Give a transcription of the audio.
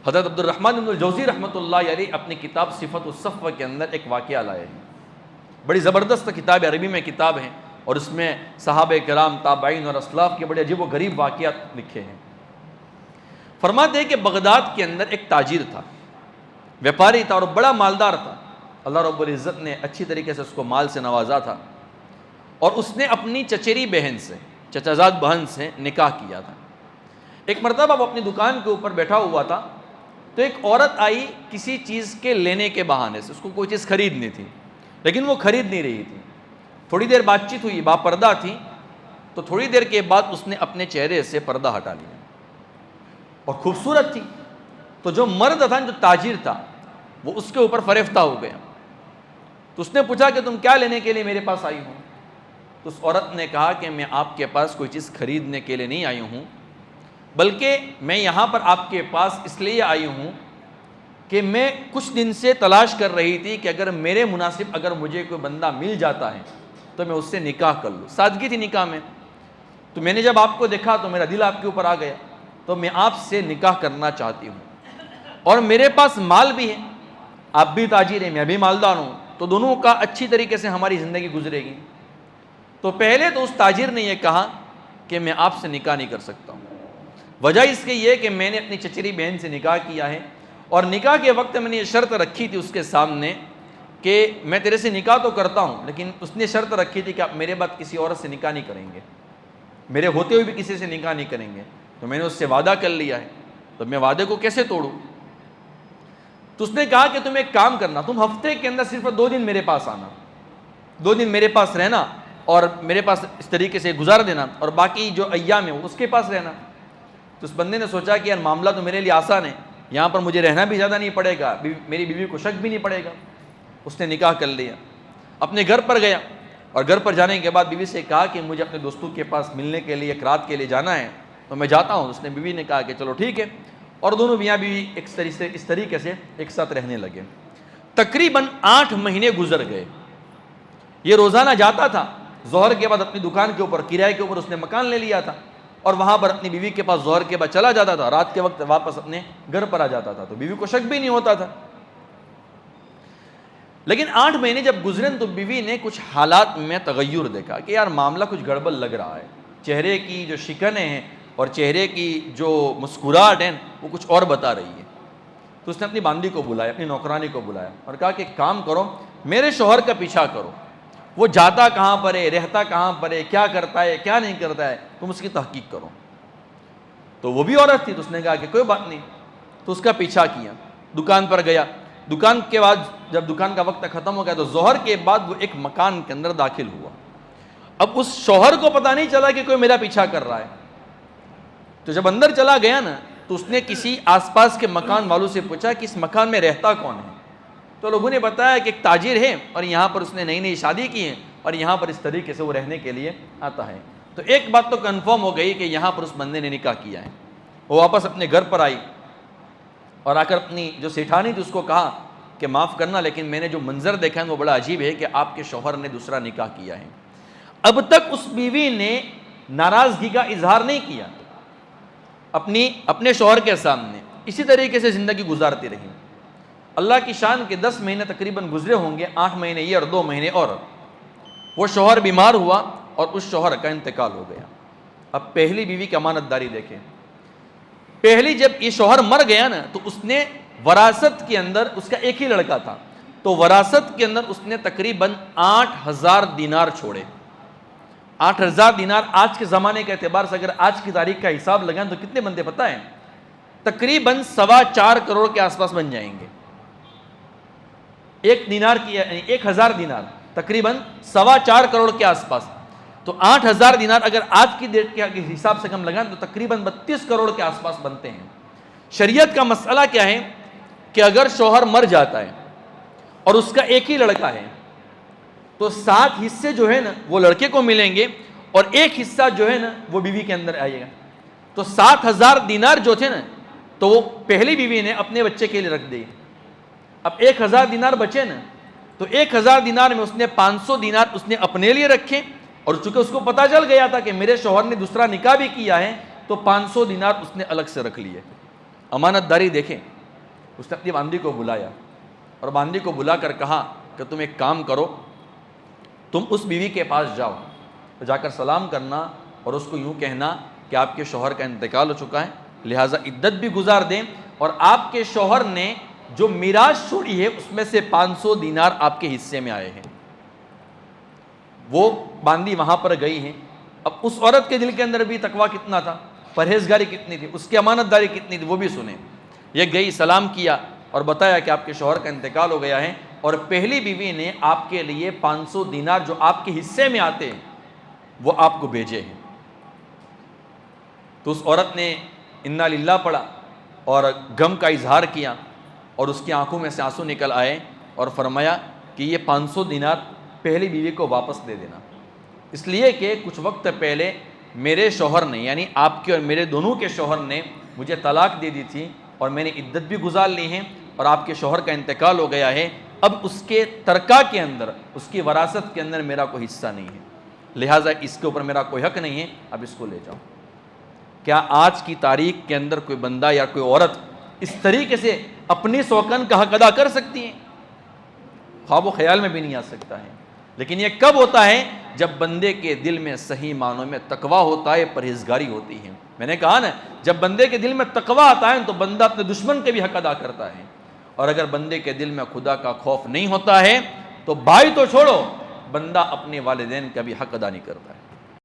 حضرت عبد الرحمن بن الجوزی رحمۃ اللہ علیہ اپنی کتاب صفت الصفوہ کے اندر ایک واقعہ لائے ہیں. بڑی زبردست کتاب ہے، عربی میں کتاب ہے، اور اس میں صحابہ کرام، تابعین اور اسلاف کے بڑے عجیب و غریب واقعات لکھے ہیں. فرماتے ہیں کہ بغداد کے اندر ایک تاجر تھا، ویپاری تھا، اور بڑا مالدار تھا. اللہ رب العزت نے اچھی طریقے سے اس کو مال سے نوازا تھا، اور اس نے اپنی چچیری بہن سے، چچا زاد بہن سے نکاح کیا تھا. ایک مرتبہ وہ اپنی دکان کے اوپر بیٹھا ہوا تھا تو ایک عورت آئی کسی چیز کے لینے کے بہانے سے. اس کو کوئی چیز خریدنی تھی لیکن وہ خرید نہیں رہی تھی. تھوڑی دیر بات چیت ہوئی، باپردہ تھی، تو تھوڑی دیر کے بعد اس نے اپنے چہرے سے پردہ ہٹا لیا اور خوبصورت تھی. تو جو مرد تھا، جو تاجر تھا، وہ اس کے اوپر فریفتہ ہو گیا. تو اس نے پوچھا کہ تم کیا لینے کے لیے میرے پاس آئی ہو؟ تو اس عورت نے کہا کہ میں آپ کے پاس کوئی چیز خریدنے کے لیے نہیں آئی ہوں، بلکہ میں یہاں پر آپ کے پاس اس لیے آئی ہوں کہ میں کچھ دن سے تلاش کر رہی تھی کہ اگر میرے مناسب اگر مجھے کوئی بندہ مل جاتا ہے تو میں اس سے نکاح کر لوں. سادگی تھی نکاح میں. تو میں نے جب آپ کو دیکھا تو میرا دل آپ کے اوپر آ گیا، تو میں آپ سے نکاح کرنا چاہتی ہوں، اور میرے پاس مال بھی ہے، آپ بھی تاجر ہیں، میں بھی مالدار ہوں، تو دونوں کا اچھی طریقے سے ہماری زندگی گزرے گی. تو پہلے تو اس تاجر نے یہ کہا کہ میں آپ سے نکاح نہیں کر سکتا ہوں. وجہ اس کی یہ کہ میں نے اپنی چچیری بہن سے نکاح کیا ہے، اور نکاح کے وقت میں نے یہ شرط رکھی تھی اس کے سامنے کہ میں تیرے سے نکاح تو کرتا ہوں، لیکن اس نے شرط رکھی تھی کہ آپ میرے بعد کسی عورت سے نکاح نہیں کریں گے، میرے ہوتے ہوئے بھی کسی سے نکاح نہیں کریں گے. تو میں نے اس سے وعدہ کر لیا ہے، تو میں وعدے کو کیسے توڑوں؟ تو اس نے کہا کہ تم ایک کام کرنا، تم ہفتے کے اندر صرف 2 دن میرے پاس آنا، 2 دن میرے پاس رہنا اور میرے پاس اس طریقے سے گزار دینا، اور باقی جو ایام ہے وہ اس کے پاس رہنا. تو اس بندے نے سوچا کہ یار معاملہ تو میرے لیے آسان ہے، یہاں پر مجھے رہنا بھی زیادہ نہیں پڑے گا، میری بیوی کو شک بھی نہیں پڑے گا. اس نے نکاح کر لیا، اپنے گھر پر گیا، اور گھر پر جانے کے بعد بیوی سے کہا کہ مجھے اپنے دوستوں کے پاس ملنے کے لیے ایک رات کے لیے جانا ہے، تو میں جاتا ہوں. اس نے بیوی نے کہا کہ چلو ٹھیک ہے، اور دونوں میاں بیوی اس طریقے سے ایک ساتھ رہنے لگے. تقریباً 8 مہینے گزر گئے. یہ روزانہ جاتا تھا، ظہر کے بعد اپنی دکان کے اوپر کرائے کے اوپر اس نے مکان لے لیا تھا، اور وہاں پر اپنی بیوی کے پاس ظہر کے بعد چلا جاتا تھا، رات کے وقت واپس اپنے گھر پر آ جاتا تھا. تو بیوی کو شک بھی نہیں ہوتا تھا. لیکن 8 مہینے جب گزرے تو بیوی نے کچھ حالات میں تغیر دیکھا کہ یار معاملہ کچھ گڑبڑ لگ رہا ہے. چہرے کی جو شکنیں ہیں اور چہرے کی جو مسکراہٹ ہے وہ کچھ اور بتا رہی ہے. تو اس نے اپنی باندی کو بلایا، اپنی نوکرانی کو بلایا، اور کہا کہ کام کرو، میرے شوہر کا پیچھا کرو، وہ جاتا کہاں پر ہے، رہتا کہاں پر ہے، کیا کرتا ہے، کیا نہیں کرتا ہے، تم اس کی تحقیق کرو. تو وہ بھی عورت تھی، تو اس نے کہا کہ کوئی بات نہیں. تو اس کا پیچھا کیا، دکان پر گیا. دکان کے بعد جب دکان کا وقت ختم ہو گیا تو ظہر کے بعد وہ ایک مکان کے اندر داخل ہوا. اب اس شوہر کو پتہ نہیں چلا کہ کوئی میرا پیچھا کر رہا ہے. تو جب اندر چلا گیا نا تو اس نے کسی آس پاس کے مکان والوں سے پوچھا کہ اس مکان میں رہتا کون ہے. تو لوگوں نے بتایا کہ ایک تاجر ہے، اور یہاں پر اس نے نئی شادی کی ہے، اور یہاں پر اس طریقے سے وہ رہنے کے لیے آتا ہے. تو ایک بات تو کنفرم ہو گئی کہ یہاں پر اس بندے نے نکاح کیا ہے. وہ واپس اپنے گھر پر آئی اور آ کر اپنی جو سیٹھانی تھی اس کو کہا کہ معاف کرنا، لیکن میں نے جو منظر دیکھا ہے وہ بڑا عجیب ہے کہ آپ کے شوہر نے دوسرا نکاح کیا ہے. اب تک اس بیوی نے ناراضگی کا اظہار نہیں کیا اپنے شوہر کے سامنے، اسی طریقے سے زندگی گزارتی رہی. اللہ کی شان کے 10 مہینے تقریباً گزرے ہوں گے، 8 مہینے یہ اور 2 مہینے اور. وہ شوہر بیمار ہوا اور اس شوہر کا انتقال ہو گیا. اب پہلی بیوی کی امانت داری دیکھیں. پہلی جب یہ شوہر مر گیا نا تو اس نے وراثت کے اندر، اس کا ایک ہی لڑکا تھا، تو وراثت کے اندر اس نے تقریباً 8000 دینار چھوڑے. 8000 دینار آج کے زمانے کے اعتبار سے اگر آج کی تاریخ کا حساب لگائیں تو کتنے بنتے پتہ ہے؟ تقریباً 4.25 کروڑ کے آس پاس بن جائیں گے. ایک دینار کی یعنی 1000 دینار تقریباً 4.25 کروڑ کے آس پاس. تو 8000 دینار اگر آج کی ڈیٹ کے حساب سے ہم لگائیں تو تقریباً 32 کروڑ کے آس پاس بنتے ہیں. شریعت کا مسئلہ کیا ہے کہ اگر شوہر مر جاتا ہے اور اس کا ایک ہی لڑکا ہے تو 7 حصے جو ہے نا وہ لڑکے کو ملیں گے اور 1 حصہ جو ہے نا وہ بیوی کے اندر آئے گا. تو 7000 دینار جو تھے نا تو وہ پہلی بیوی نے اپنے بچے کے لیے رکھ دی. اب 1000 دینار بچے نا تو 1000 دینار میں اس نے 500 دینار اس نے اپنے لیے رکھے، اور چونکہ اس کو پتہ چل گیا تھا کہ میرے شوہر نے دوسرا نکاح بھی کیا ہے تو 500 دینار اس نے الگ سے رکھ لیے. امانت داری دیکھیں. اس نے اپنی باندی کو بلایا اور باندی کو بلا کر کہا کہ تم ایک کام کرو، تم اس بیوی کے پاس جاؤ، جا کر سلام کرنا اور اس کو یوں کہنا کہ آپ کے شوہر کا انتقال ہو چکا ہے، لہٰذا عدت بھی گزار دیں، اور آپ کے شوہر نے جو میراث چھوڑی ہے اس میں سے 500 دینار آپ کے حصے میں آئے ہیں۔ وہ باندی وہاں پر گئی ہیں۔ اب اس عورت کے دل کے اندر بھی تقویٰ کتنا تھا، پرہیزگاری کتنی تھی، اس کی امانت داری کتنی تھی، وہ بھی سنیں۔ یہ گئی، سلام کیا اور بتایا کہ آپ کے شوہر کا انتقال ہو گیا ہے، اور پہلی بیوی نے آپ کے لیے 500 دینار جو آپ کے حصے میں آتے ہیں وہ آپ کو بھیجے ہیں۔ تو اس عورت نے انا للہ پڑھا اور غم کا اظہار کیا، اور اس کی آنکھوں میں سے آنسو نکل آئے، اور فرمایا کہ یہ 500 دینار پہلی بیوی کو واپس دے دینا، اس لیے کہ کچھ وقت پہلے میرے شوہر نے، یعنی آپ کے اور میرے دونوں کے شوہر نے مجھے طلاق دے دی تھی، اور میں نے عدت بھی گزار لی ہیں، اور آپ کے شوہر کا انتقال ہو گیا ہے، اب اس کے ترکہ کے اندر، اس کی وراثت کے اندر میرا کوئی حصہ نہیں ہے، لہٰذا اس کے اوپر میرا کوئی حق نہیں ہے، اب اس کو لے جاؤ۔ کیا آج کی تاریخ کے اندر کوئی بندہ یا کوئی عورت اس طریقے سے اپنی سوکن کا حق ادا کر سکتی ہیں؟ خواب و خیال میں بھی نہیں آ سکتا ہے۔ لیکن یہ کب ہوتا ہے؟ جب بندے کے دل میں صحیح معنوں میں تقویٰ ہوتا ہے، پرہیزگاری ہوتی ہے۔ میں نے کہا نا، جب بندے کے دل میں تقویٰ آتا ہے تو بندہ اپنے دشمن کے بھی حق ادا کرتا ہے، اور اگر بندے کے دل میں خدا کا خوف نہیں ہوتا ہے تو بھائی تو چھوڑو، بندہ اپنے والدین کا بھی حق ادا نہیں کرتا ہے۔